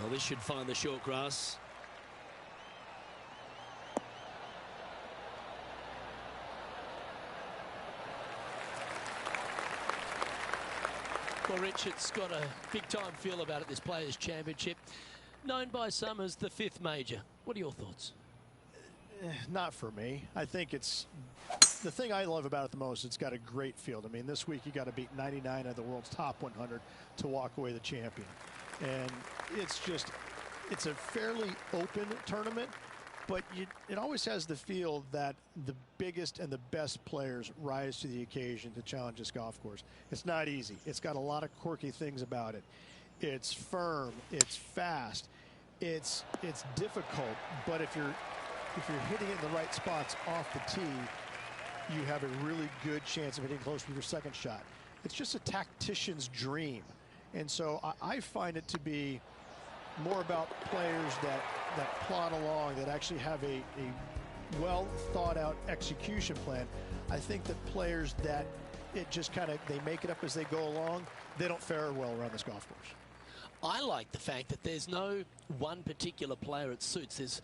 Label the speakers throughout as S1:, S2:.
S1: Well, this should find the short grass. Well, Rich, it's got a big-time feel about it, this Players' Championship. Known by some as the 5th major. What are your thoughts?
S2: Not for me. I think it's the thing I love about it the most. It's got a great field. I mean, this week you got to beat 99 of the world's top 100 to walk away the champion. And it's a fairly open tournament, but it always has the feel that the biggest and the best players rise to the occasion to challenge this golf course. It's not easy. It's got a lot of quirky things about it. It's firm. It's fast. It's difficult. But if you're hitting it in the right spots off the tee, you have a really good chance of hitting close with your second shot. It's just a tactician's dream. And so I find it to be more about players that plod along, that actually have a well thought out execution plan. I think that players that it just kind of, they make it up as they go along, they don't fare well around this golf course.
S1: I like the fact that there's no one particular player it suits.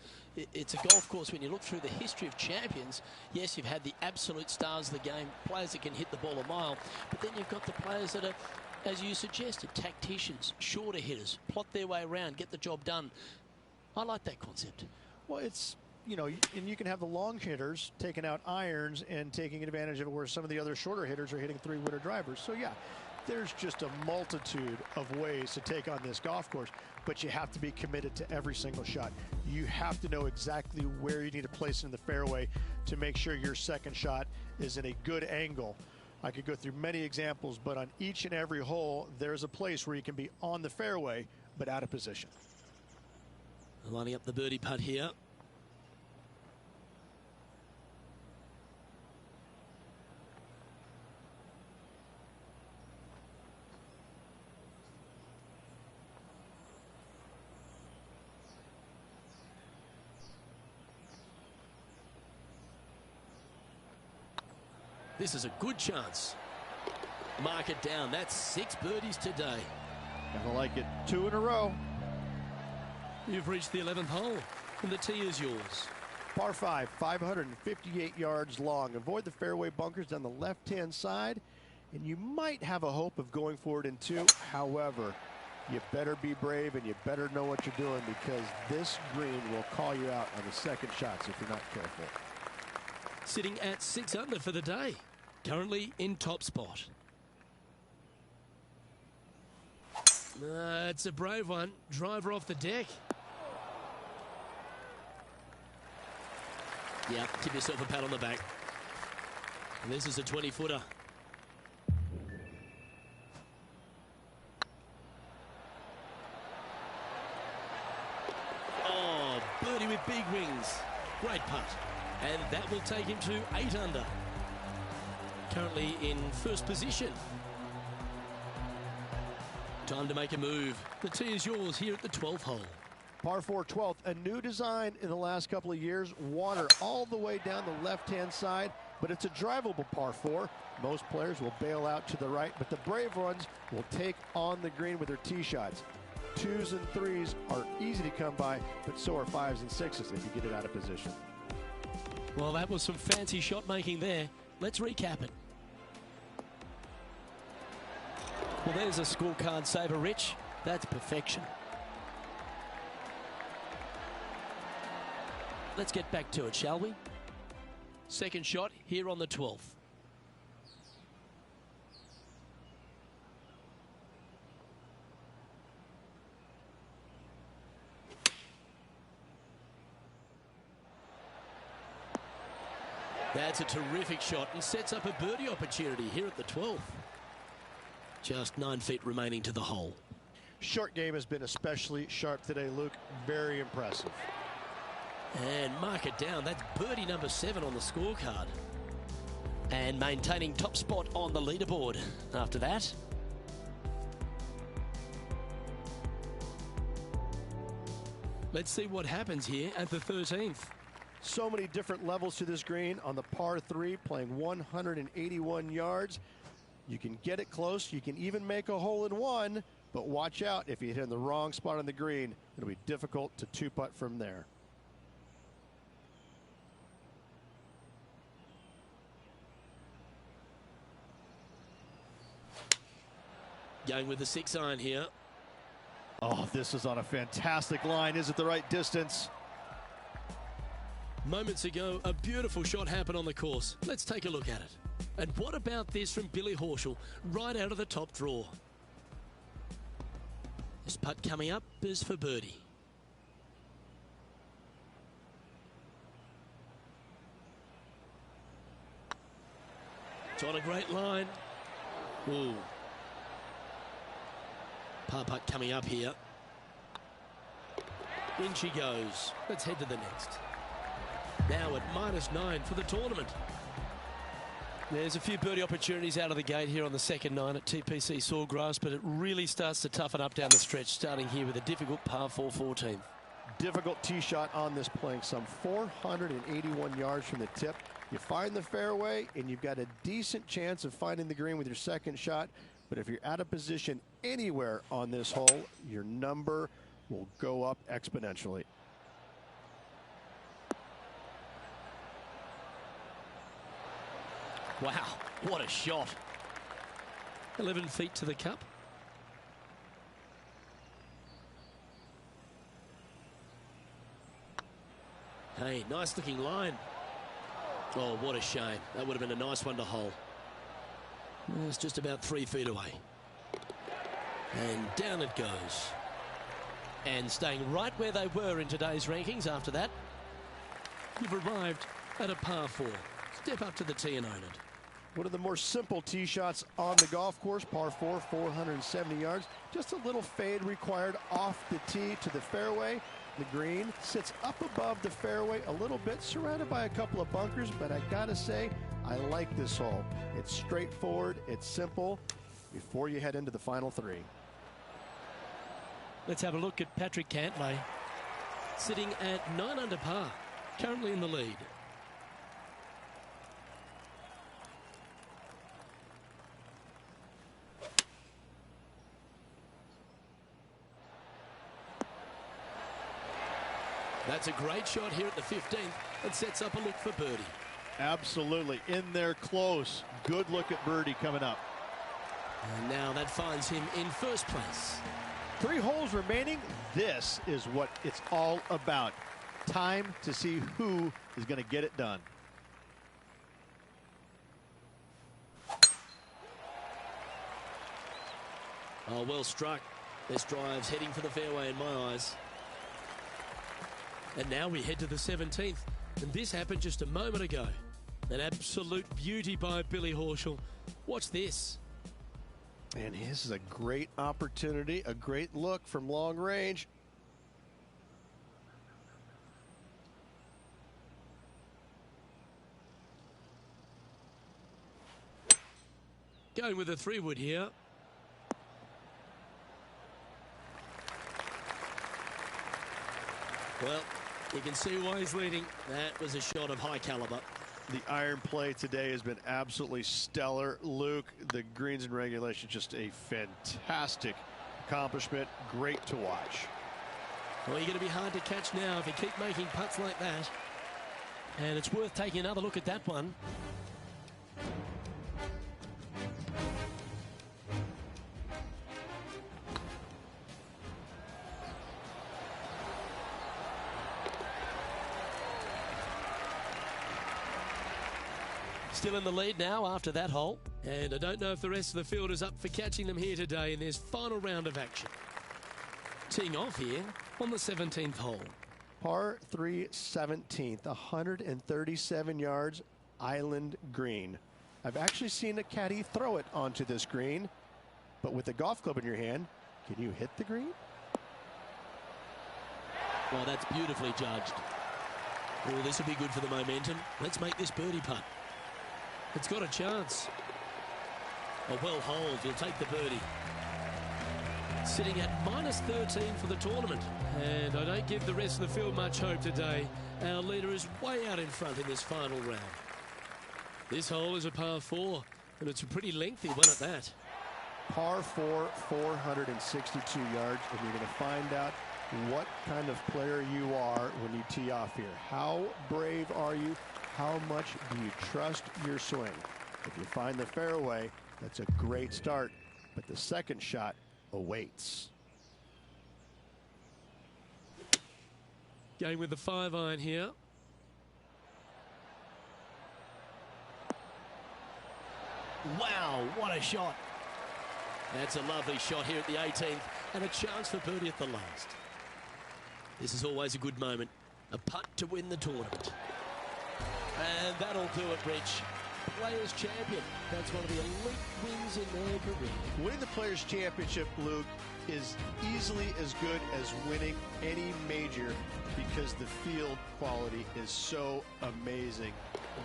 S1: It's a golf course, when you look through the history of champions, yes, you've had the absolute stars of the game, players that can hit the ball a mile, but then you've got the players that are, as you suggested, tacticians, shorter hitters, plot their way around, get the job done. I like that concept.
S2: Well, it's, you know, and you can have the long hitters taking out irons and taking advantage of it where some of the other shorter hitters are hitting 3-wooter drivers. So, yeah, there's just a multitude of ways to take on this golf course, but you have to be committed to every single shot. You have to know exactly where you need to place it in the fairway to make sure your second shot is in a good angle. I could go through many examples, but on each and every hole, there's a place where you can be on the fairway, but out of position.
S1: Lining up the birdie putt here. This is a good chance. Mark it down. That's 6 birdies today.
S2: Gonna like it, 2 in a row.
S1: You've reached the 11th hole, and the tee is yours.
S2: Par 5, 558 yards long. Avoid the fairway bunkers down the left-hand side, and you might have a hope of going forward in 2. However, you better be brave and you better know what you're doing, because this green will call you out on the second shots if you're not careful.
S1: Sitting at 6 under for the day. Currently in top spot. It's a brave one. Driver off the deck. Yeah, give yourself a pat on the back. And this is a 20-footer. Oh, birdie with big wings. Great putt. And that will take him to 8 under. Currently in first position. Time to make a move. The tee is yours here at the 12th hole.
S2: Par 4, 12th, a new design in the last couple of years. Water all the way down the left-hand side, but it's a drivable par 4. Most players will bail out to the right, but the brave ones will take on the green with their tee shots. 2s and 3s are easy to come by, but so are 5s and 6s if you get it out of position.
S1: Well, that was some fancy shot making there. Let's recap it. Well, there's a scorecard saver, Rich. That's perfection. Let's get back to it, shall we? Second shot here on the 12th. That's a terrific shot and sets up a birdie opportunity here at the 12th. Just 9 feet remaining to the hole.
S2: Short game has been especially sharp today, Luke. Very impressive.
S1: And mark it down. That's birdie number 7 on the scorecard. And maintaining top spot on the leaderboard after that. Let's see what happens here at the 13th.
S2: So many different levels to this green on the par 3, playing 181 yards. You can get it close. You can even make a hole in one, But watch out, if you hit in the wrong spot on the green, it'll be difficult to two-putt from there.
S1: Going with the 6-iron here.
S2: Oh, this is on a fantastic line. Is it the right distance?
S1: Moments ago, a beautiful shot happened on the course. Let's take a look at it. And what about this from Billy Horschel, right out of the top draw? This putt coming up is for birdie. It's on a great line. Ooh. Par putt coming up here. In she goes. Let's head to the next. Now at -9 for the tournament. There's a few birdie opportunities out of the gate here on the second 9 at TPC Sawgrass, but it really starts to toughen up down the stretch, starting here with a difficult par 4 14.
S2: Difficult tee shot on this playing some 481 yards from the tip. You find the fairway, and you've got a decent chance of finding the green with your second shot. But if you're out of position anywhere on this hole, your number will go up exponentially.
S1: Wow, what a shot. 11 feet to the cup. Hey, nice looking line. Oh, what a shame. That would have been a nice one to hole. It's just about 3 feet away. And down it goes. And staying right where they were in today's rankings after that. You've arrived at a par 4. Step up to the tee and own it.
S2: One of the more simple tee shots on the golf course, par 4, 470 yards. Just a little fade required off the tee to the fairway. The green sits up above the fairway a little bit, surrounded by a couple of bunkers, but I gotta say, I like this hole. It's straightforward, it's simple, before you head into the final 3.
S1: Let's have a look at Patrick Cantlay, sitting at 9 under par, currently in the lead. That's a great shot here at the 15th and sets up a look for birdie.
S2: Absolutely. In there close. Good look at birdie coming up.
S1: And now that finds him in first place.
S2: 3 holes remaining. This is what it's all about. Time to see who is going to get it done.
S1: Oh, well struck. This drive's heading for the fairway in my eyes. And now we head to the 17th. And this happened just a moment ago. An absolute beauty by Billy Horschel. Watch this.
S2: And this is a great opportunity, a great look from long range.
S1: Going with a 3-wood here. Well, you can see why he's leading. That was a shot of high caliber.
S2: The iron play today has been absolutely stellar. Luke, the greens and regulation, just a fantastic accomplishment. Great to watch.
S1: Well, you're going to be hard to catch now if you keep making putts like that. And it's worth taking another look at that one. Still in the lead now after that hole. And I don't know if the rest of the field is up for catching them here today in this final round of action. Teeing off here on the 17th hole.
S2: Par 3 17th, 137 yards, island green. I've actually seen a caddy throw it onto this green, but with a golf club in your hand, can you hit the green?
S1: Well, that's beautifully judged. Oh, this will be good for the momentum. Let's make this birdie putt. It's got a chance. A well holed, he'll take the birdie. Sitting at -13 for the tournament. And I don't give the rest of the field much hope today. Our leader is way out in front in this final round. This hole is a par 4, and it's a pretty lengthy one at that.
S2: Par 4, 462 yards, and you're going to find out what kind of player you are when you tee off here. How brave are you? How much do you trust your swing? If you find the fairway, that's a great start, but the second shot awaits.
S3: Going with the 5-iron here.
S1: Wow, what a shot. That's a lovely shot here at the 18th, and a chance for birdie at the last. This is always a good moment. A putt to win the tournament. And that'll do it, Rich. Players Champion. That's one of the elite wins in their career.
S2: Winning the Players Championship, Luke, is easily as good as winning any major because the field quality is so amazing.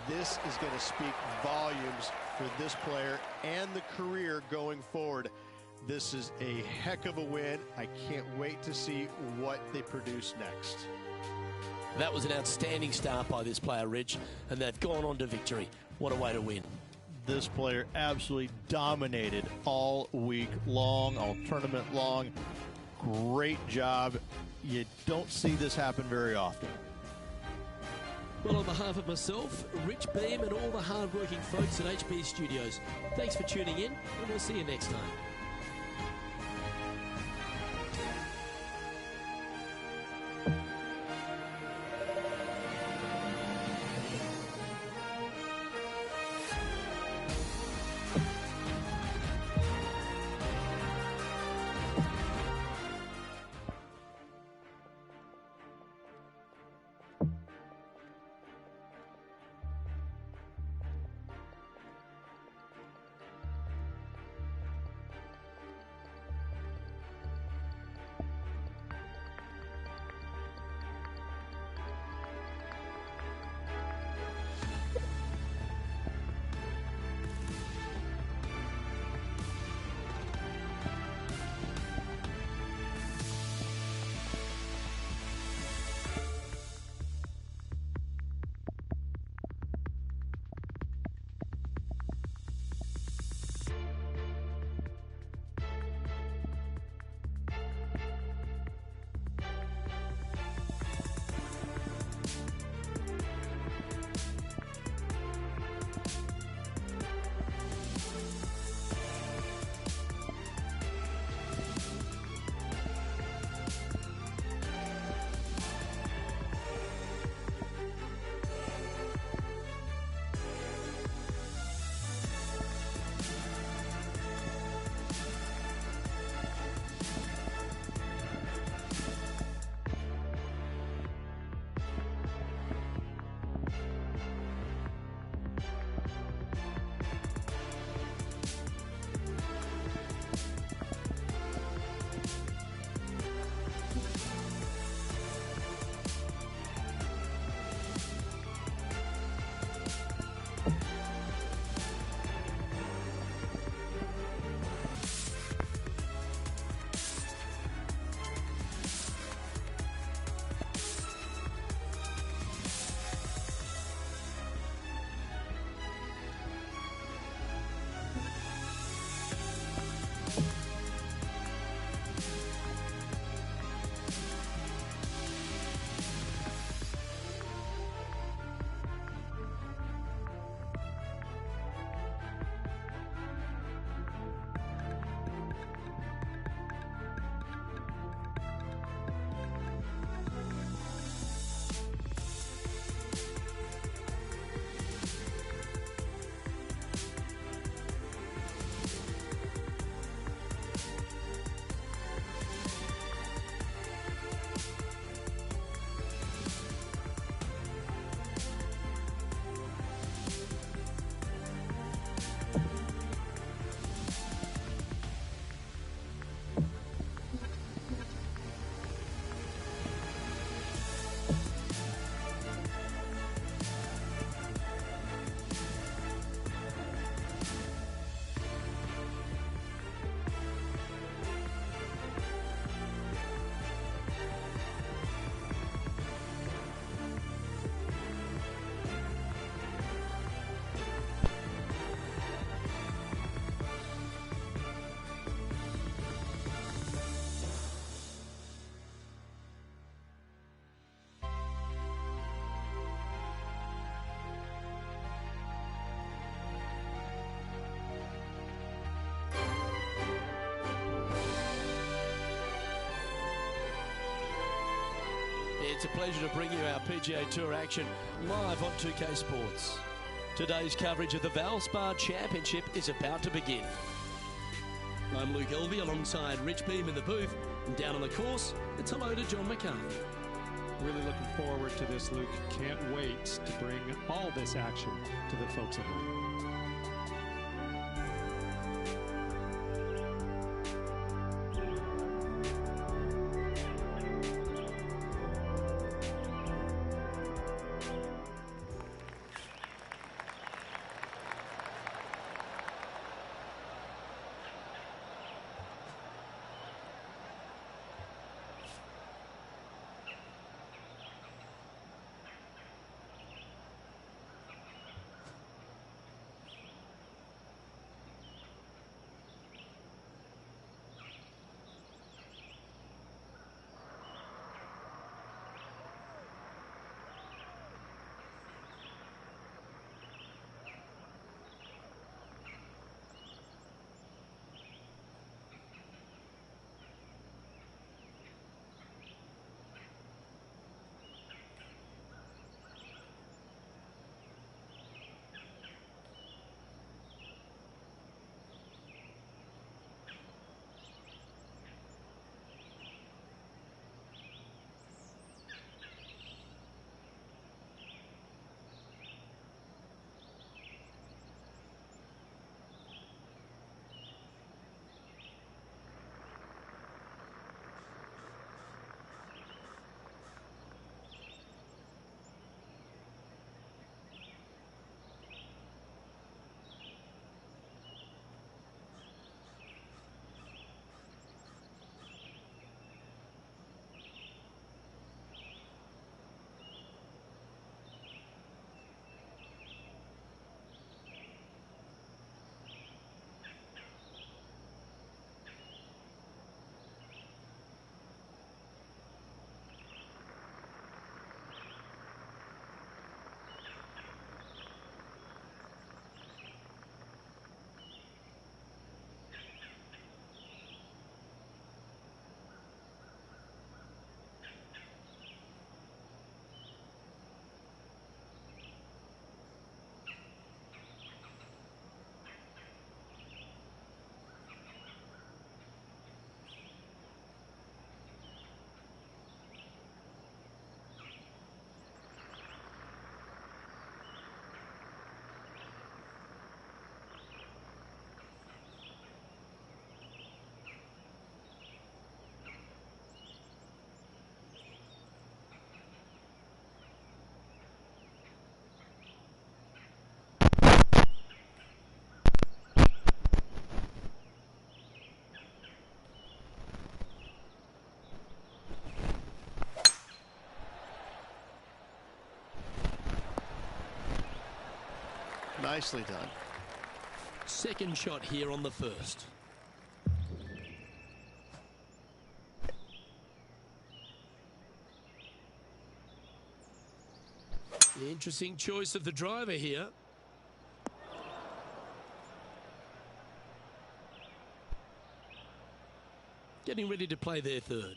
S2: This is going to speak volumes for this player and the career going forward. This is a heck of a win. I can't wait to see what they produce next.
S1: That was an outstanding start by this player, Rich, and they've gone on to victory. What a way to win.
S4: This player absolutely dominated all week long, all tournament long. Great job. You don't see this happen very often.
S3: Well, on behalf of myself, Rich Beam, and all the hard-working folks at HB Studios, thanks for tuning in, and we'll see you next time. It's a pleasure to bring you our PGA Tour action live on 2K Sports. Today's coverage of the Valspar Championship is about to begin. I'm Luke Elvey alongside Rich Beam in the booth, and down on the course, it's hello to John McCarthy.
S5: Really looking forward to this, Luke. Can't wait to bring all this action to the folks at home.
S2: Nicely done.
S3: Second shot here on the first. Interesting choice of the driver here. Getting ready to play their third.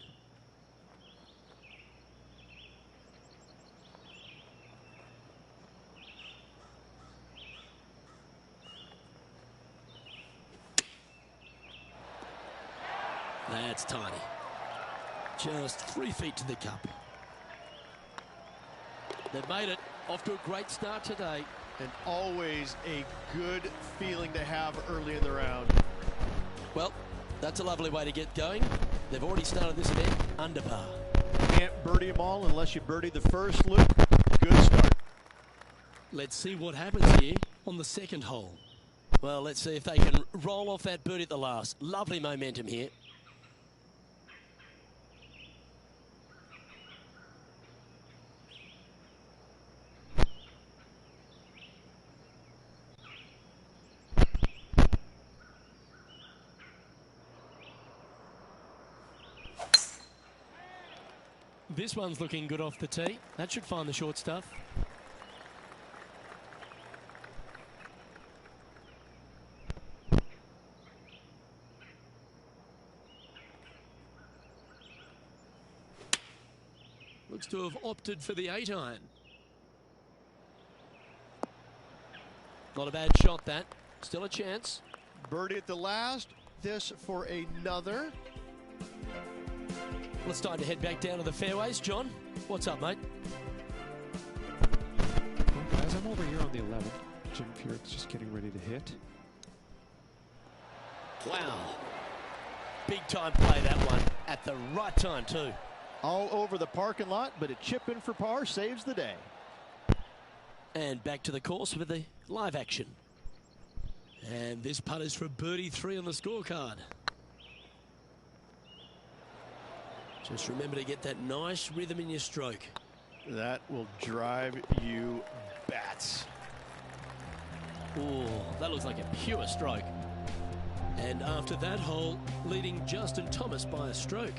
S3: That's tiny. Just 3 feet to the cup. They've made it. Off to a great start today.
S2: And always a good feeling to have early in the round.
S3: Well, that's a lovely way to get going. They've already started this event under par.
S4: Can't birdie them all unless you birdie the first, Luke. Good start.
S3: Let's see what happens here on the second hole. Well, let's see if they can roll off that birdie at the last. Lovely momentum here. This one's looking good off the tee. That should find the short stuff. Looks to have opted for the 8-iron. Not a bad shot, that. Still a chance.
S4: Birdie at the last. This for another.
S3: Well, it's time to head back down to the fairways. John, what's up, mate?
S5: Well, guys, I'm over here on the 11th. Jim Furyk's just getting ready to hit.
S3: Wow. Big time play, that one. At the right time, too.
S4: All over the parking lot, but a chip in for par saves the day.
S3: And back to the course with the live action. And this putt is for birdie 3 on the scorecard. Just remember to get that nice rhythm in your stroke.
S4: That will drive you bats.
S3: Oh, that looks like a pure stroke. And after that hole, leading Justin Thomas by a stroke.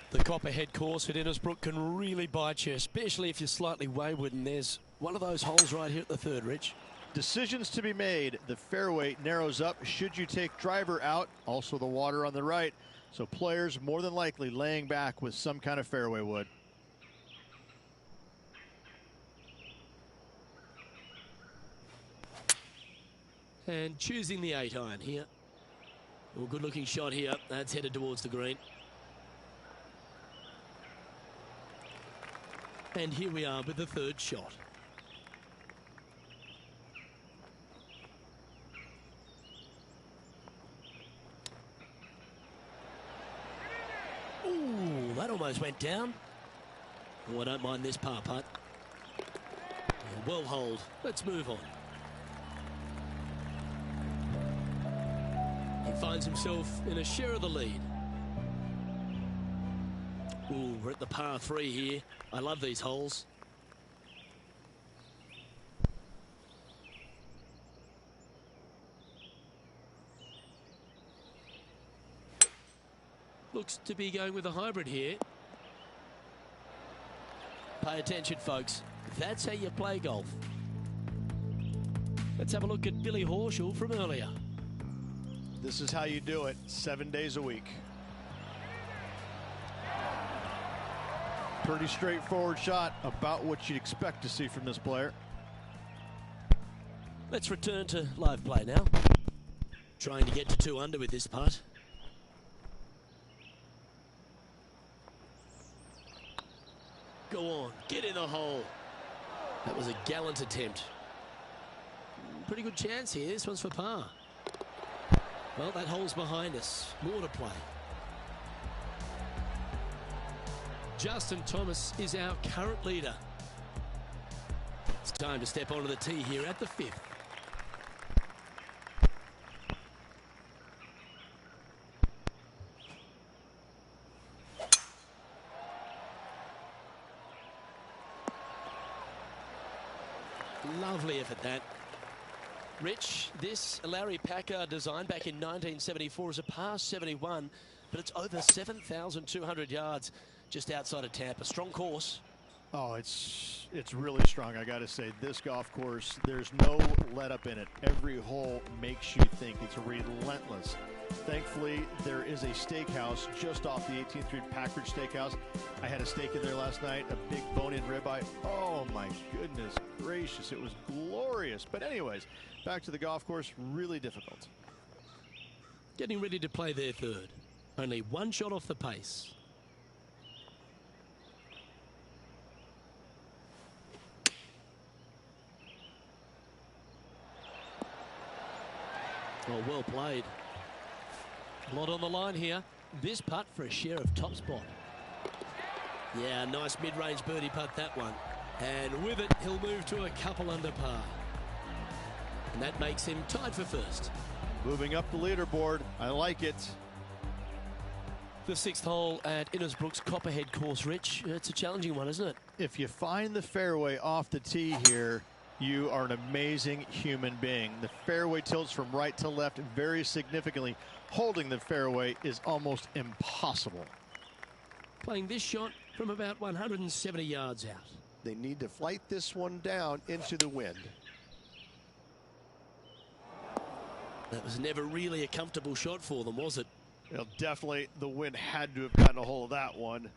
S3: The Copperhead course at Innisbrook can really bite you, especially if you're slightly wayward, and there's one of those holes right here at the third, Rich.
S4: Decisions to be made. The fairway narrows up. Should you take driver out? Also the water on the right. So players more than likely laying back with some kind of fairway wood.
S3: And choosing the 8-iron here. Well, good looking shot here. That's headed towards the green. And here we are with the third shot. Ooh, that almost went down. Oh, I don't mind this par putt. Well holed. Let's move on. He finds himself in a share of the lead. Ooh, we're at the par 3 here. I love these holes. Looks to be going with a hybrid here. Pay attention, folks. That's how you play golf. Let's have a look at Billy Horschel from earlier.
S4: This is how you do it 7 days a week. Pretty straightforward shot, about what you'd expect to see from this player.
S3: Let's return to live play now. Trying to get to 2 under with this putt. Go on, get in the hole. That was a gallant attempt. Pretty good chance here. This one's for par. Well, that hole's behind us. More to play. Justin Thomas is our current leader. It's time to step onto the tee here at the 5th. Lovely effort, that. Rich, this Larry Packard design back in 1974 is a par 71, but it's over 7,200 yards just outside of Tampa. Strong course.
S4: Oh, it's really strong. I got to say, this golf course, there's no let up in it. Every hole makes you think. It's relentless. Thankfully, there is a steakhouse just off the 18th Street Packard Steakhouse. I had a steak in there last night, a big bone-in ribeye. Oh, my goodness gracious. It was glorious. But anyways, back to the golf course, really difficult.
S3: Getting ready to play their third. Only 1 shot off the pace. Oh, well played. A lot on the line here. This putt for a share of top spot. Yeah, nice mid-range birdie putt, that one. And with it, he'll move to a couple under par. And that makes him tied for first.
S4: Moving up the leaderboard. I like it.
S3: The 6th hole at Innisbrook's Copperhead course, Rich. It's a challenging one, isn't it?
S4: If you find the fairway off the tee here, you are an amazing human being. The fairway tilts from right to left very significantly. Holding the fairway is almost impossible.
S3: Playing this shot from about 170 yards out.
S6: They need to flight this one down into the wind.
S3: That was never really a comfortable shot for them, was it?
S4: Well, definitely the wind had to have gotten a hold of that one.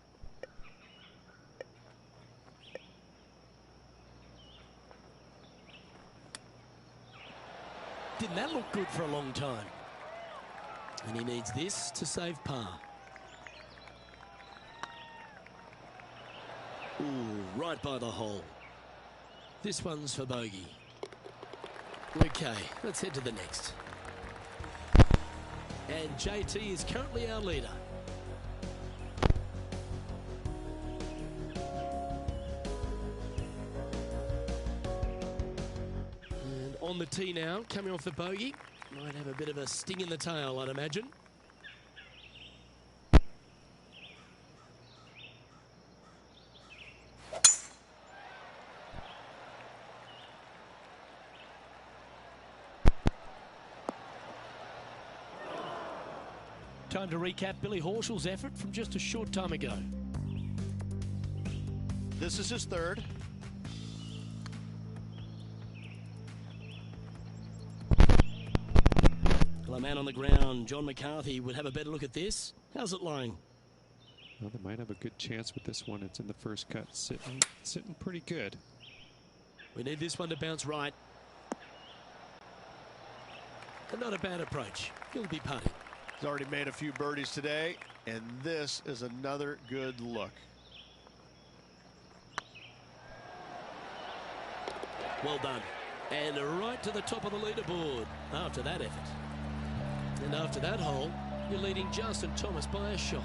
S3: didn't that look good for a long time? And he needs this to save par. Ooh, right by the hole. This one's for bogey. Okay, let's head to the next. And JT is currently our leader. And on the tee now, coming off the bogey. Might have a bit of a sting in the tail, I'd imagine. Time to recap Billy Horschel's effort from just a short time ago.
S4: This is his third.
S3: Well, a man on the ground, John McCarthy, would have a better look at this. How's it lying?
S5: Well, they might have a good chance with this one. It's in the first cut, sitting pretty good.
S3: We need this one to bounce right. And not a bad approach. He'll be putting.
S4: He's already made a few birdies today, and this is another good look.
S3: Well done. And right to the top of the leaderboard after that effort. And after that hole, you're leading Justin Thomas by a shot.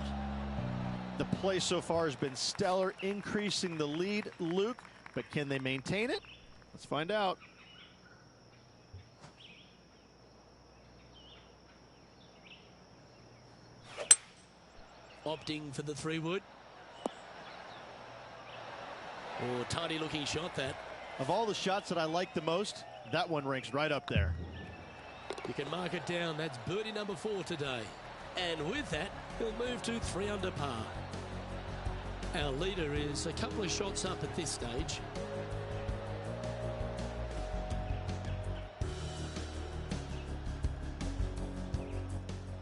S4: The play so far has been stellar, increasing the lead, Luke, but can they maintain it? Let's find out.
S3: Opting for the 3-wood. Oh, tidy looking shot that.
S4: Of all the shots that I like the most, that one ranks right up there.
S3: You can mark it down. That's birdie number 4 today. And with that, he'll move to 3 under par. Our leader is a couple of shots up at this stage.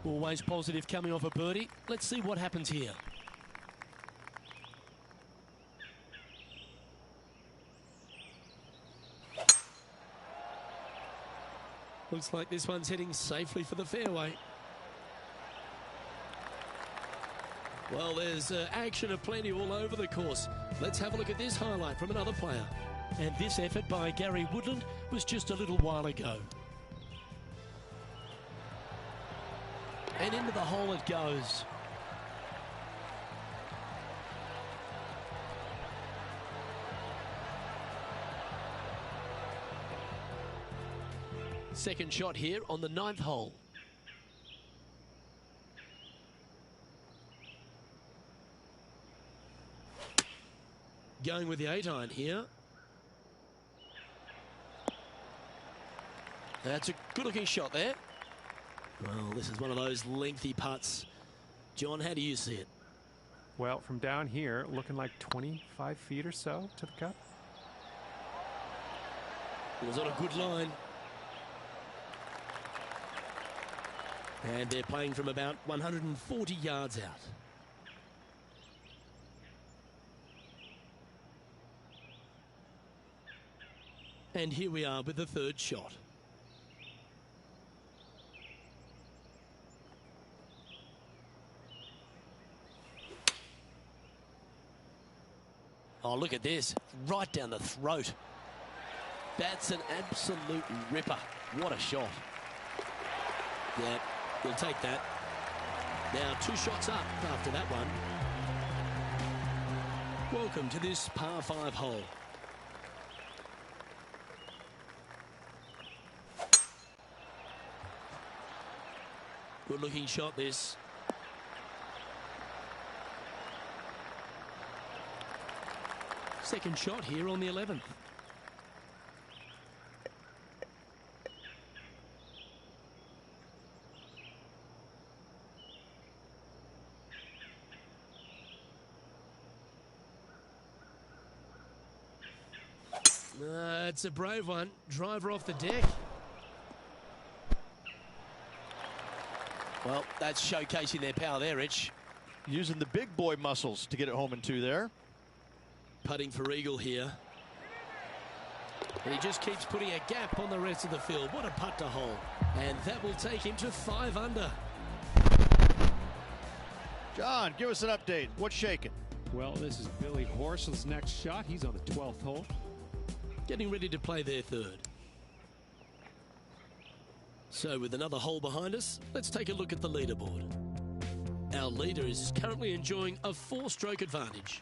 S3: Always positive coming off a birdie. Let's see what happens here. Looks like this one's heading safely for the fairway. Well, there's action aplenty all over the course. Let's have a look at this highlight from another player. And this effort by Gary Woodland was just a little while ago. And into the hole it goes. Second shot here on the 9th hole. Going with the 8-iron here. That's a good-looking shot there. Well, this is one of those lengthy putts. John, how do you see it?
S5: Well, from down here, looking like 25 feet or so to the cup.
S3: It was on a good line. And they're playing from about 140 yards out. And here we are with the third shot. Oh, look at this. Right down the throat. That's an absolute ripper. What a shot. Yeah, we'll take that. Now 2 shots up after that one. Welcome to this par 5 hole. Good looking shot this. Second shot here on the 11th. It's a brave one. Driver off the deck. Well, that's showcasing their power there, Rich.
S4: Using the big boy muscles to get it home in 2 there.
S3: Putting for eagle here. And he just keeps putting a gap on the rest of the field. What a putt to hole. And that will take him to 5 under.
S4: John, give us an update. What's shaking?
S5: Well, this is Billy Horschel's next shot. He's on the 12th hole.
S3: Getting ready to play their third. So with another hole behind us, let's take a look at the leaderboard. Our leader is currently enjoying a 4-stroke advantage.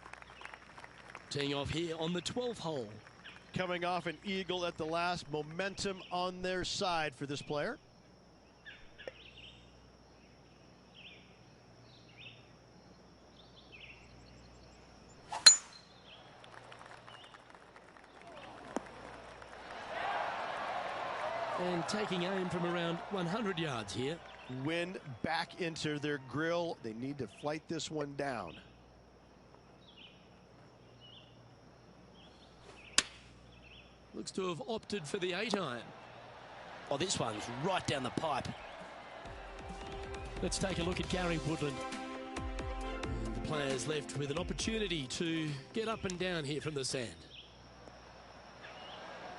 S3: Teeing off here on the 12th hole.
S4: Coming off an eagle at the last, momentum on their side for this player.
S3: And taking aim from around 100 yards here.
S4: Wind back into their grill. They need to flight this one down.
S3: Looks to have opted for the 8-iron. Oh, this one's right down the pipe. Let's take a look at Gary Woodland. And the player's left with an opportunity to get up and down here from the sand.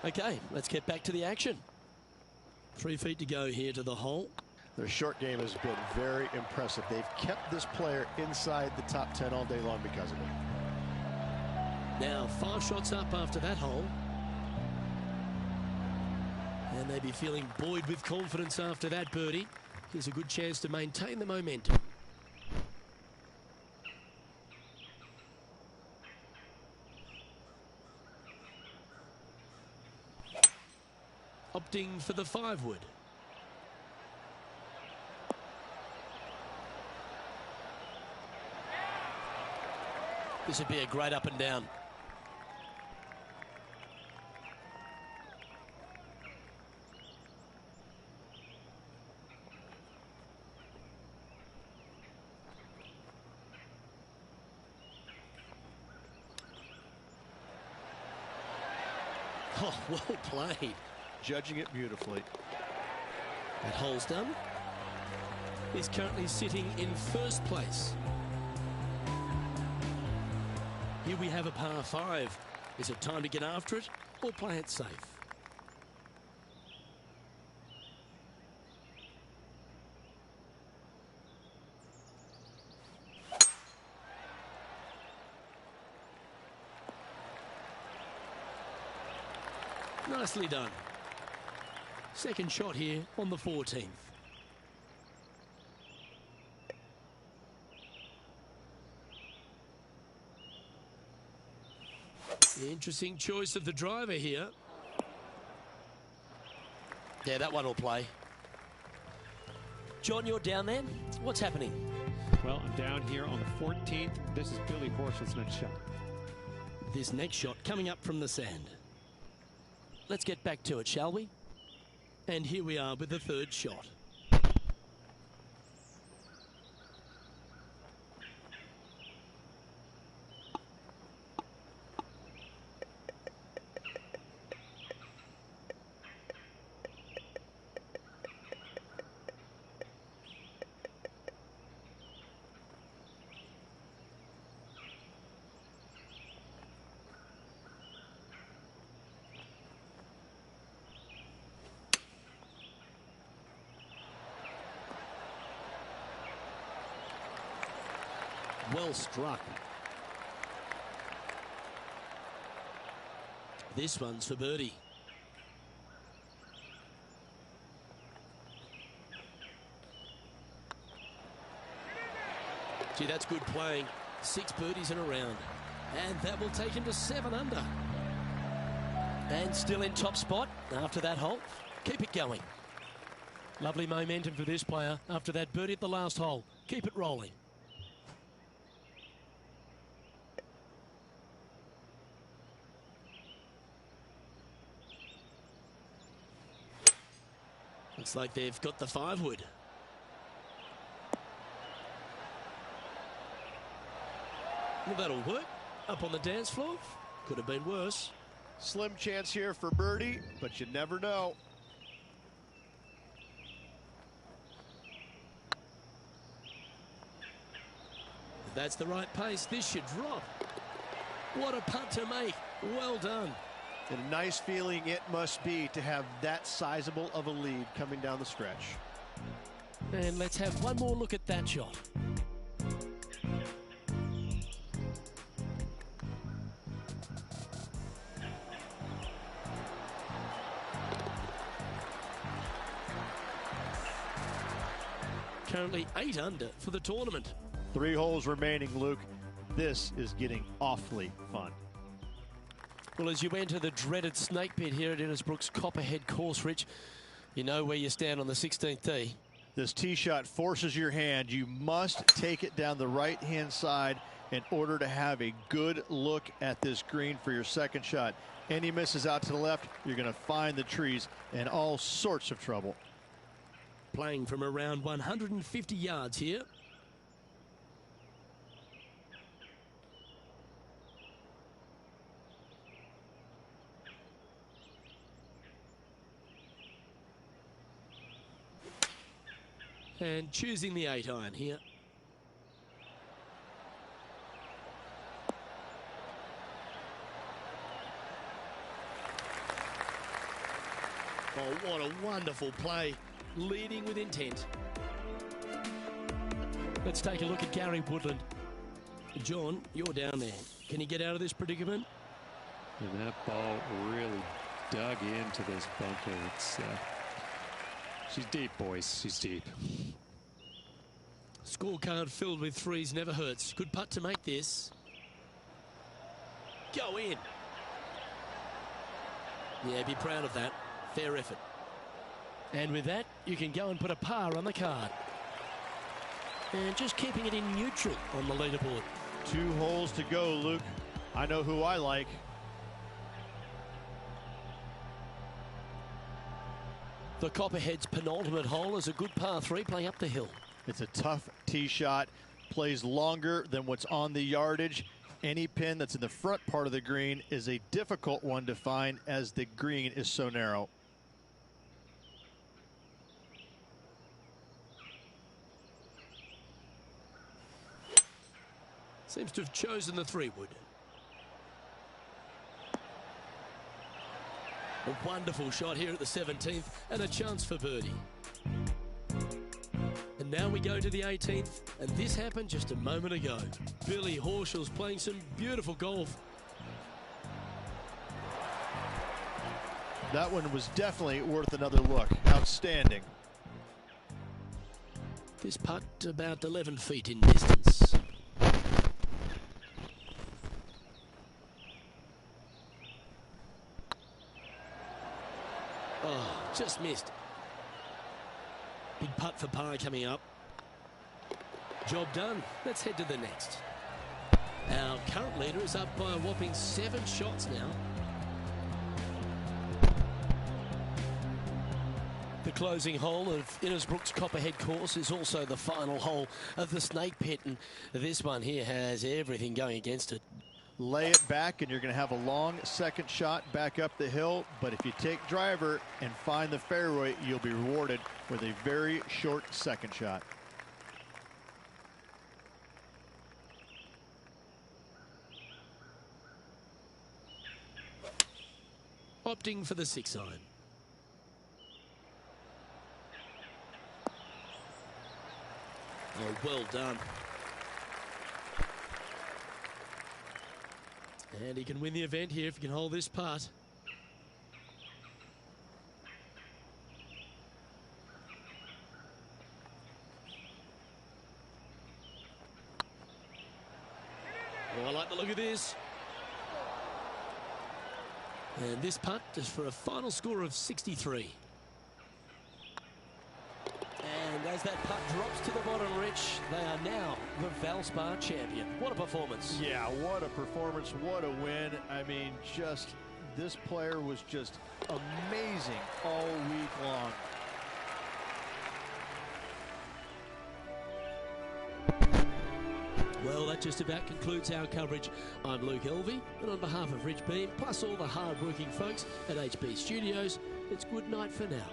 S3: Okay, let's get back to the action. 3 feet to go here to the hole.
S4: Their short game has been very impressive. They've kept this player inside the top 10 all day long because of it.
S3: Now 5 shots up after that hole. And they be feeling buoyed with confidence after that birdie. Here's a good chance to maintain the momentum. Opting for the 5-wood. This would be a great up and down. Oh, well played.
S4: Judging it beautifully.
S3: That hole's done. He's currently sitting in first place. Here we have a par 5. Is it time to get after it or play it safe? Nicely done. Second shot here on the 14th. Interesting choice of the driver here. Yeah, that one will play. John, you're down there. What's happening?
S5: Well, I'm down here on the 14th. This is Billy Horschel's next shot.
S3: This next shot coming up from the sand. Let's get back to it, shall we? And here we are with the third shot. Well struck. This one's for birdie. Gee, that's good playing. 6 birdies in a round. And that will take him to 7 under. And still in top spot after that hole. Keep it going. Lovely momentum for this player after that birdie at the last hole. Keep it rolling. Looks like they've got the 5-wood. Well, that'll work. Up on the dance floor. Could have been worse.
S4: Slim chance here for birdie, but you never know.
S3: If that's the right pace, this should drop. What a putt to make. Well done.
S4: And a nice feeling it must be to have that sizable of a lead coming down the stretch.
S3: And let's have one more look at that shot. Currently 8 under for the tournament.
S4: 3 holes remaining, Luke. This is getting awfully fun.
S3: Well, as you enter the dreaded snake pit here at Innisbrook's Copperhead course, Rich, you know where you stand on the 16th tee.
S4: This tee shot forces your hand. You must take it down the right-hand side in order to have a good look at this green for your second shot. Any misses out to the left, you're going to find the trees and all sorts of trouble.
S3: Playing from around 150 yards here. And choosing the 8-iron here. Oh, what a wonderful play. Leading with intent. Let's take a look at Gary Woodland. John, you're down there. Can you get out of this predicament?
S5: And that ball really dug into this bunker. It's she's deep, boys. She's deep.
S3: Scorecard filled with threes never hurts. Good putt to make this. Go in. Yeah, be proud of that. Fair effort. And with that, you can go and put a par on the card. And just keeping it in neutral on the leaderboard.
S4: 2 holes to go, Luke. I know who I like.
S3: The Copperhead's penultimate hole is a good par 3 playing up the hill.
S4: It's a tough tee shot. Plays longer than what's on the yardage. Any pin that's in the front part of the green is a difficult one to find as the green is so narrow.
S3: Seems to have chosen the 3-wood. A wonderful shot here at the 17th and a chance for birdie. And now we go to the 18th, and this happened just a moment ago. Billy Horschel's playing some beautiful golf.
S4: That one was definitely worth another look. Outstanding.
S3: This putt about 11 feet in distance. Oh, just missed. Big putt for par coming up. Job done. Let's head to the next. Our current leader is up by a whopping 7 shots now. The closing hole of Innisbrook's Copperhead course is also the final hole of the snake pit, and this one here has everything going against it.
S4: Lay it back and you're going to have a long second shot back up the hill, but if you take driver and find the fairway, you'll be rewarded with a very short second shot.
S3: Opting for the 6-iron. Oh, well done. And he can win the event here if he can hold this putt. Oh, I like the look of this. And this putt is for a final score of 63. And as that putt drops to the bottom, Rich, they are now the Valspar champion. What a performance.
S4: Yeah, what a performance, what a win. I mean, just, this player was just amazing all week long.
S3: Well, that just about concludes our coverage. I'm Luke Elvey, and on behalf of Rich Beam, plus all the hard-working folks at HB Studios, it's good night for now.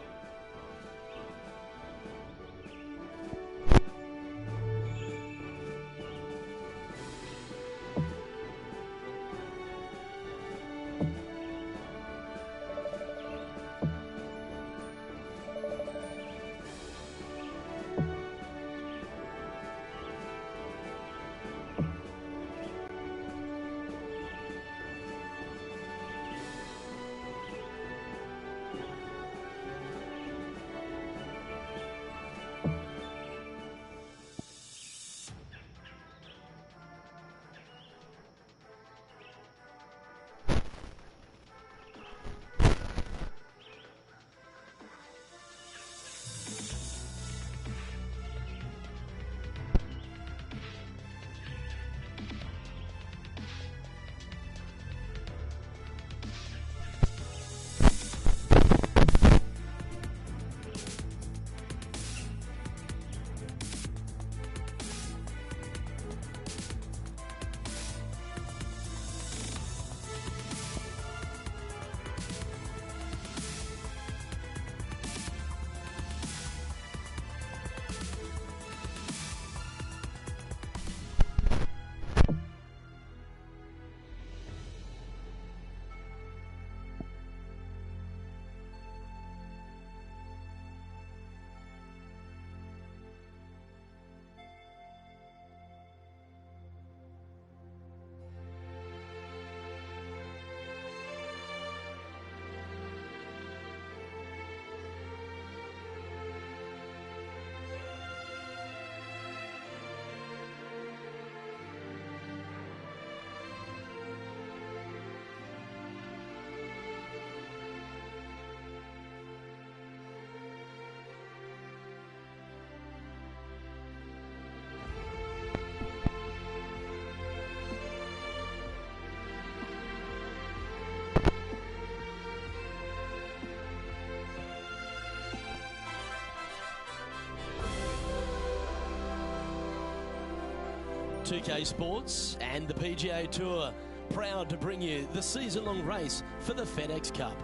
S3: 2K Sports and the PGA Tour proud to bring you the season-long race for the FedEx Cup.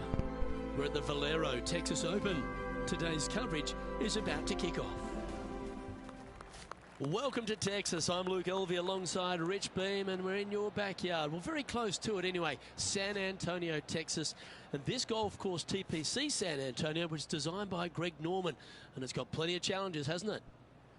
S3: We're at the Valero Texas Open. Today's coverage is about to kick off. Welcome to Texas. I'm Luke Elvey alongside Rich Beam, and we're in your backyard. Well, very close to it anyway. San Antonio, Texas. And this golf course, TPC San Antonio, was designed by Greg Norman, and it's got plenty of challenges, hasn't it?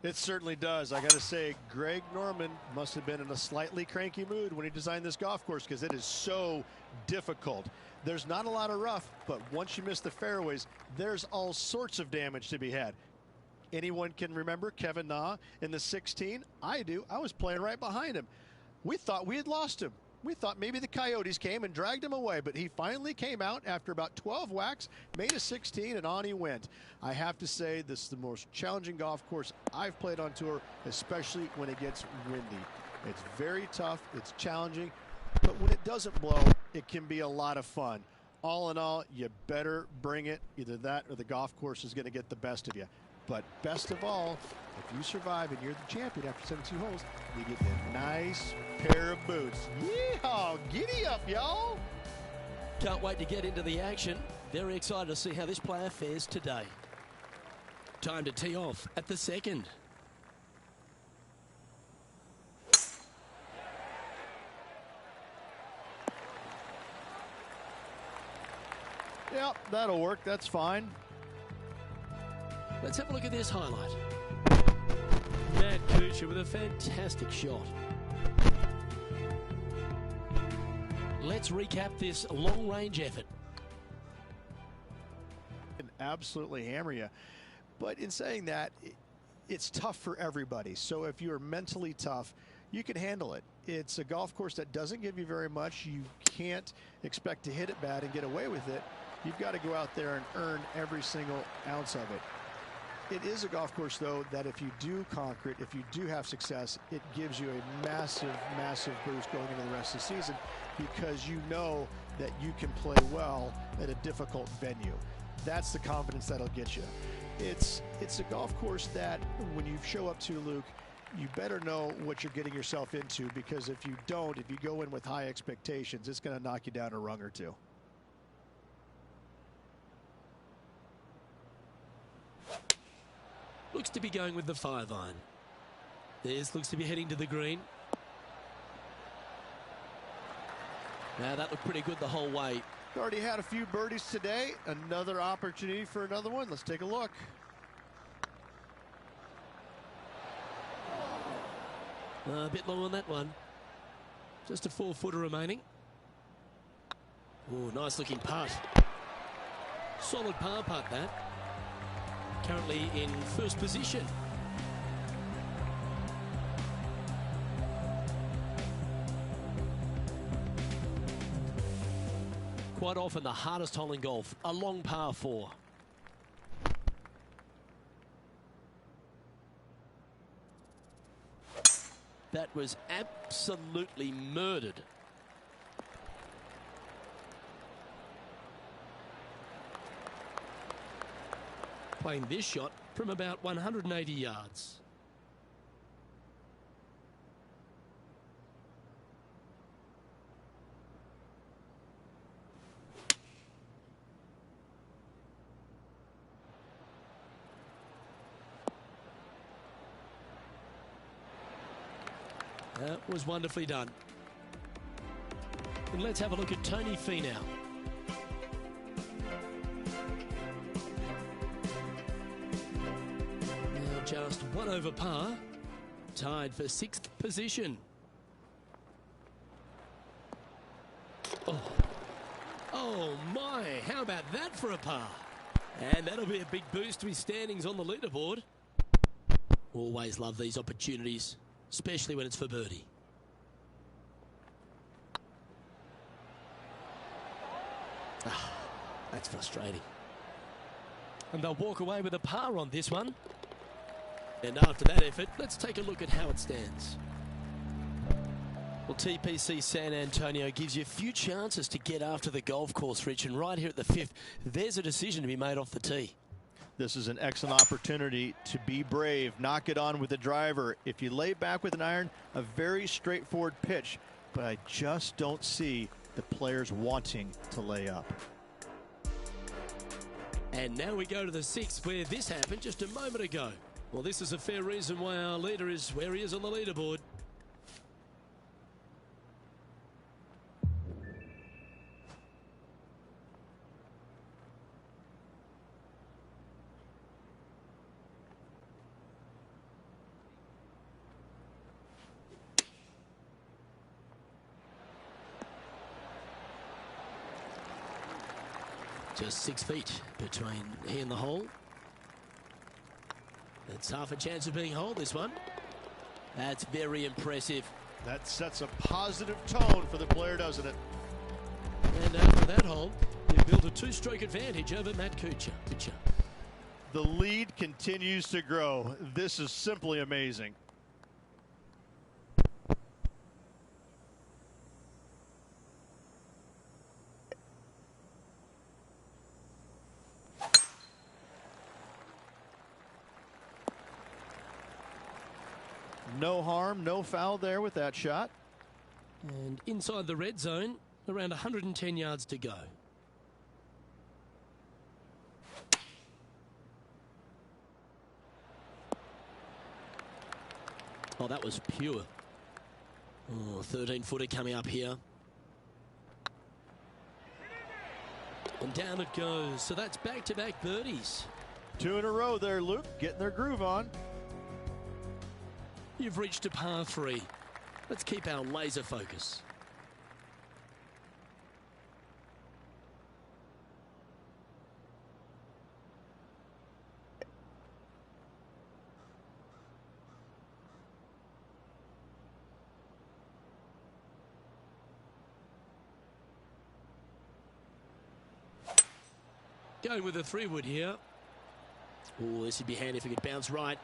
S4: It certainly does. I got to say, Greg Norman must have been in a slightly cranky mood when he designed this golf course, because it is so difficult. There's not a lot of rough, but once you miss the fairways, there's all sorts of damage to be had. Anyone can remember Kevin Na in the 16? I do. I was playing right behind him. We thought we had lost him. We thought maybe the Coyotes came and dragged him away, but he finally came out after about 12 whacks, made a 16, and on he went. I have to say, this is the most challenging golf course I've played on tour, especially when it gets windy. It's very tough, it's challenging, but when it doesn't blow, it can be a lot of fun. All in all, you better bring it. Either that or the golf course is going to get the best of you. But best of all, if you survive and you're the champion after 17 holes, you get a nice pair of boots. Yeehaw! Giddy up, y'all!
S3: Can't wait to get into the action. Very excited to see how this player fares today. Time to tee off at the second.
S4: Yep, that'll work. That's fine.
S3: Let's have a look at this highlight. Matt Kuchar with a fantastic shot. Let's recap this long-range effort.
S4: Can absolutely hammer you. But in saying that, it's tough for everybody. So if you're mentally tough, you can handle it. It's a golf course that doesn't give you very much. You can't expect to hit it bad and get away with it. You've got to go out there and earn every single ounce of it. It is a golf course, though, that if you do conquer it, if you do have success, it gives you a massive, massive boost going into the rest of the season, because you know that you can play well at a difficult venue. That's the confidence that'll get you. It's a golf course that when you show up to, Luke, you better know what you're getting yourself into, because if you don't, if you go in with high expectations, it's going to knock you down a rung or two.
S3: Looks to be going with the 5-iron. This looks to be heading to the green. Now that looked pretty good the whole way.
S4: Already had a few birdies today. Another opportunity for another one. Let's take a look.
S3: A bit long on that one. Just a 4-footer remaining. Oh, nice looking putt. Solid par putt that. Currently in first position. Quite often the hardest hole in golf, a long par 4. That was absolutely murdered. Playing this shot from about 180 yards. That was wonderfully done. And let's have a look at Tony Finau. Just one over par, tied for 6th position. Oh my, how about that for a par? And that'll be a big boost to his standings on the leaderboard. Always love these opportunities, especially when it's for birdie. That's frustrating. And they'll walk away with a par on this one. And after that effort, let's take a look at how it stands. Well, TPC San Antonio gives you a few chances to get after the golf course, Rich, and right here at the 5th, there's a decision to be made off the tee.
S4: This is an excellent opportunity to be brave, knock it on with the driver. If you lay back with an iron, a very straightforward pitch, but I just don't see the players wanting to lay up.
S3: And now we go to the sixth, where this happened just a moment ago. Well, this is a fair reason why our leader is where he is on the leaderboard. Just 6 feet between he and the hole. It's half a chance of being hole, this one. That's very impressive.
S4: That sets a positive tone for the player, doesn't it?
S3: And after that hole, he built a 2-stroke advantage over Matt Kuchar.
S4: The lead continues to grow. This is simply amazing. No harm, no foul there with that shot.
S3: And inside the red zone, around 110 yards to go. Oh, that was pure. Oh, 13-footer coming up here. And down it goes. So that's back-to-back birdies.
S4: 2 in a row there, Luke, getting their groove on.
S3: You've reached a par 3. Let's keep our laser focus. Going with a 3-wood here. Oh, this would be handy if it could bounce right.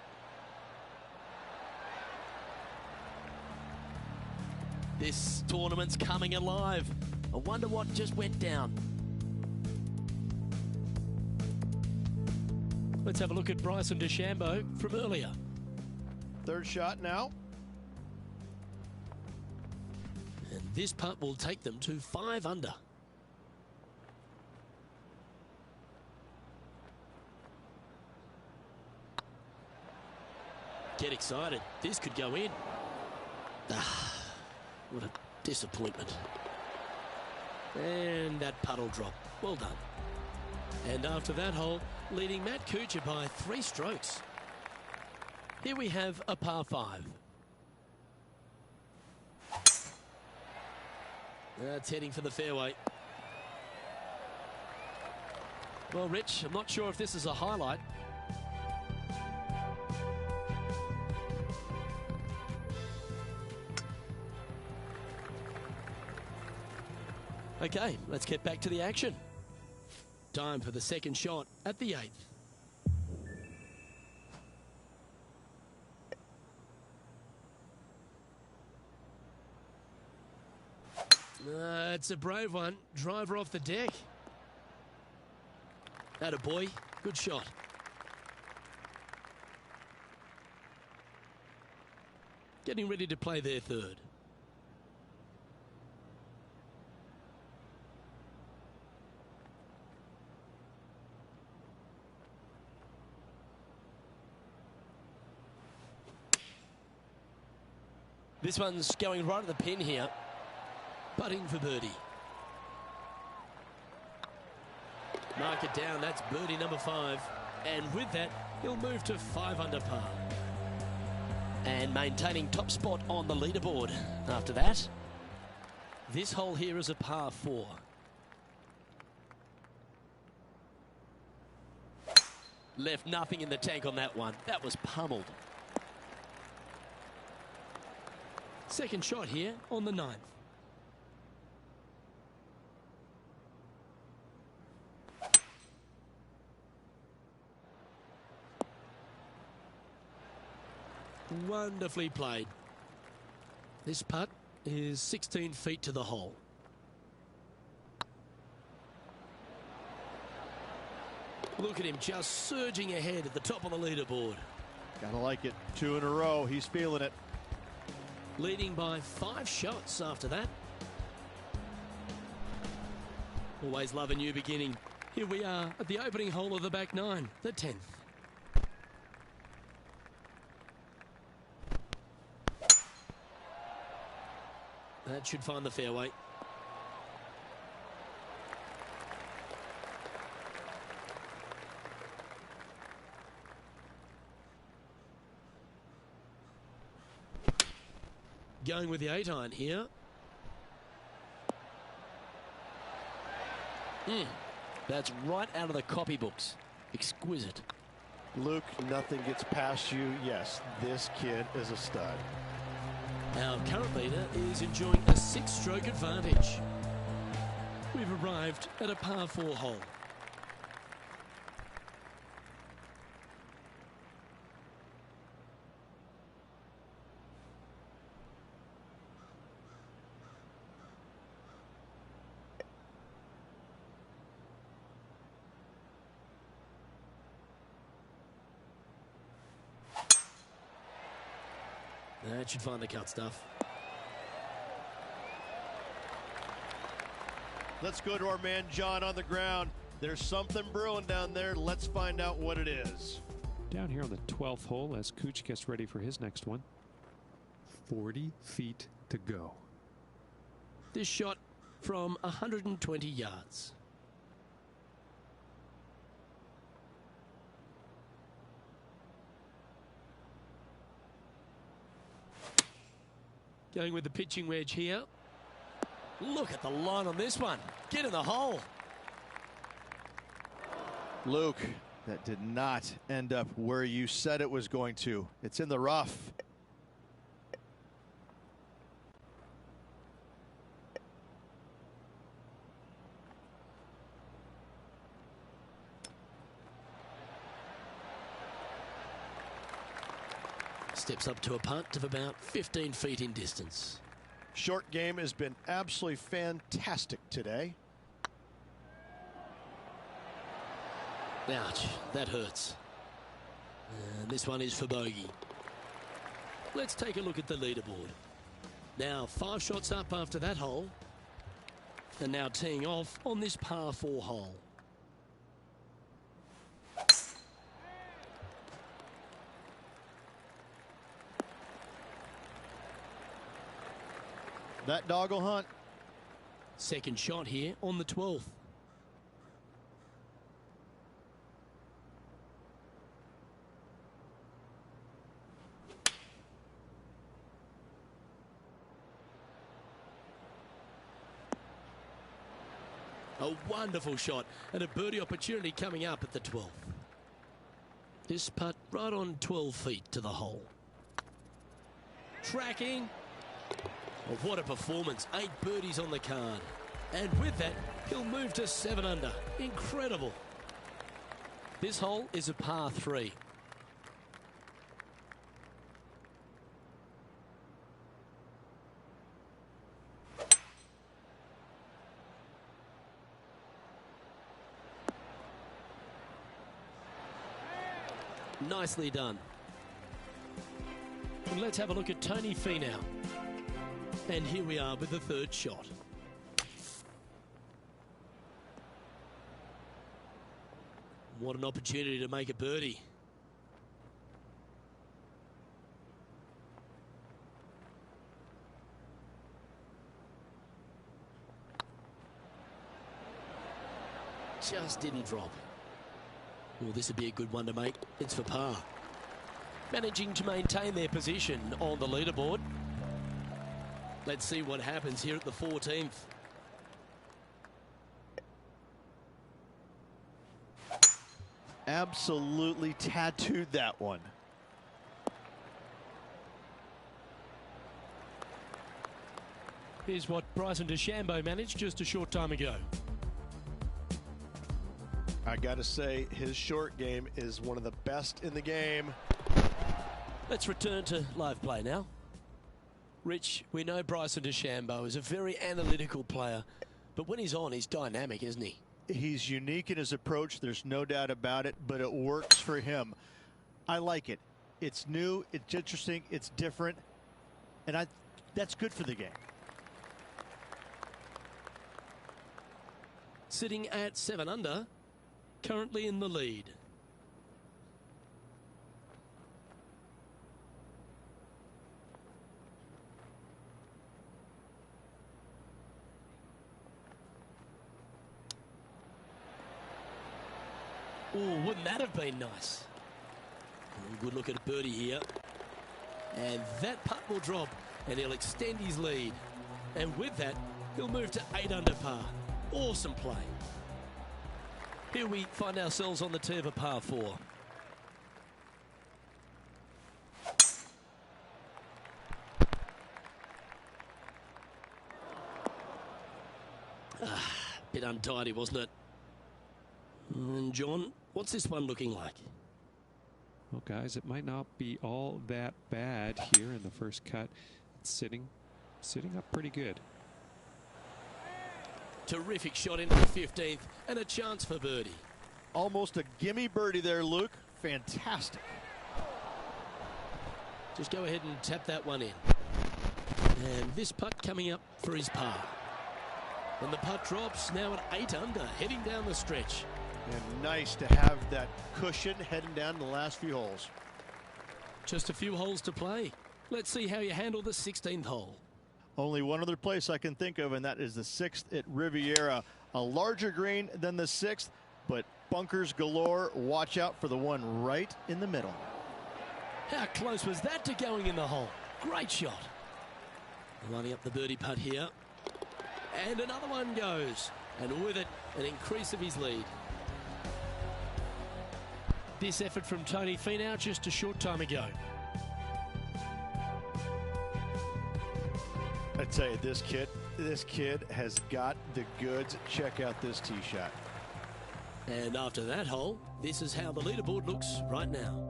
S3: This tournament's coming alive. I wonder what just went down. Let's have a look at Bryson DeChambeau from earlier.
S4: 3rd shot now.
S3: And this putt will take them to 5 under. Get excited. This could go in. What a disappointment. And that puddle drop. Well done. And after that hole, leading Matt Kuchar by 3 strokes. Here we have a par 5. That's heading for the fairway. Well, Rich, I'm not sure if this is a highlight. Okay, let's get back to the action. Time for the second shot at the 8th. It's a brave one. Driver off the deck. Atta boy, good shot. Getting ready to play their 3rd. This one's going right at the pin here. Putting for birdie. Mark it down. That's birdie number 5. And with that, he'll move to 5 under par. And maintaining top spot on the leaderboard. After that, this hole here is a par 4. Left nothing in the tank on that one. That was pummeled. Second shot here on the 9th. Wonderfully played. This putt is 16 feet to the hole. Look at him just surging ahead at the top of the leaderboard.
S4: Gotta like it. 2 in a row. He's feeling it.
S3: Leading by 5 shots after that. Always love a new beginning. Here we are at the opening hole of the back 9, the 10th. That should find the fairway. Going with the 8-iron here. That's right out of the copybooks. Exquisite.
S4: Luke, nothing gets past you. Yes, this kid is a stud.
S3: Our current leader is enjoying a 6-stroke advantage. We've arrived at a par 4 hole. That should find the cut stuff.
S4: Let's go to our man John on the ground. There's something brewing down there. Let's find out what it is.
S5: Down here on the 12th hole as Cooch gets ready for his next one. 40 feet to go.
S3: This shot from 120 yards. Going with the pitching wedge here. Look at the line on this one. Get in the hole.
S4: Luke, that did not end up where you said it was going to. It's in the rough.
S3: Steps up to a punt of about 15 feet in distance.
S4: Short game has been absolutely fantastic today.
S3: Ouch, that hurts. And this one is for bogey. Let's take a look at the leaderboard. Now 5 shots up after that hole. And now teeing off on this par 4 hole.
S4: That dog will hunt.
S3: Second shot here on the 12th. A wonderful shot and a birdie opportunity coming up at the 12th. This putt right on 12 feet to the hole. Tracking. Oh, what a performance. 8 birdies on the card. And with that, he'll move to 7 under. Incredible. This hole is a par 3. Nicely done. And let's have a look at Tony Finau. And here we are with the 3rd shot. What an opportunity to make a birdie. Just didn't drop. Well, this would be a good one to make. It's for par. Managing to maintain their position on the leaderboard. Let's see what happens here at the 14th.
S4: Absolutely tattooed that one.
S3: Here's what Bryson DeChambeau managed just a short time ago.
S4: I gotta say, his short game is one of the best in the game.
S3: Let's return to live play now. Rich, we know Bryson DeChambeau is a very analytical player, but when he's on, he's dynamic, isn't he?
S4: He's unique in his approach. There's no doubt about it, but it works for him. I like it. It's new. It's interesting. It's different. And that's good for the game.
S3: Sitting at 7 under, currently in the lead. Oh, wouldn't that have been nice? Good look at a birdie here. And that putt will drop, and he'll extend his lead. And with that, he'll move to 8 under par. Awesome play. Here we find ourselves on the tee of a par 4. Bit untidy, wasn't it? And John, what's this one looking like?
S5: Well, guys, it might not be all that bad here in the first cut. It's sitting up pretty good.
S3: Terrific shot into the 15th and a chance for birdie.
S4: Almost a gimme birdie there, Luke. Fantastic.
S3: Just go ahead and tap that one in. And this putt coming up for his par. And the putt drops now at 8 under, heading down the stretch.
S4: And nice to have that cushion heading down the last few holes.
S3: Just a few holes to play. Let's see how you handle the 16th hole.
S4: Only one other place I can think of, and that is the 6th at Riviera. A larger green than the 6th, but bunkers galore. Watch out for the one right in the middle.
S3: How close was that to going in the hole? Great shot. Lining up the birdie putt here. And another one goes. And with it, an increase of his lead. This effort from Tony Finau just a short time ago.
S4: I tell you, this kid has got the goods. Check out this tee shot.
S3: And after that hole, this is how the leaderboard looks right now.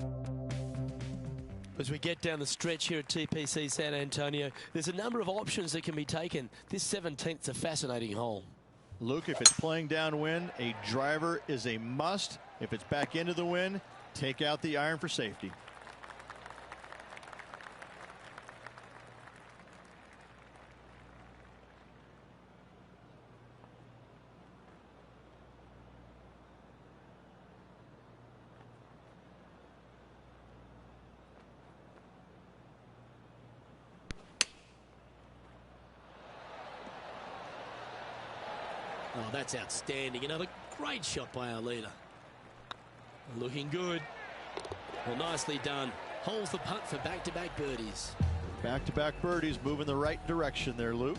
S3: As we get down the stretch here at TPC San Antonio, there's a number of options that can be taken. This 17th's a fascinating hole.
S4: Luke, if it's playing downwind, a driver is a must. If it's back into the wind, take out the iron for safety.
S3: Oh, that's outstanding. Another great shot by our leader. Looking good. Well, nicely done. Holds the putt for back-to-back birdies.
S4: Back-to-back birdies, moving the right direction there, Luke.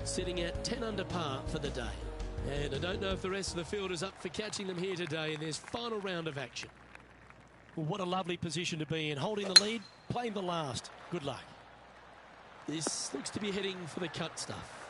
S3: Sitting at 10 under par for the day. And I don't know if the rest of the field is up for catching them here today in this final round of action. Well, what a lovely position to be in. Holding the lead, playing the last. Good luck. This looks to be heading for the cut stuff.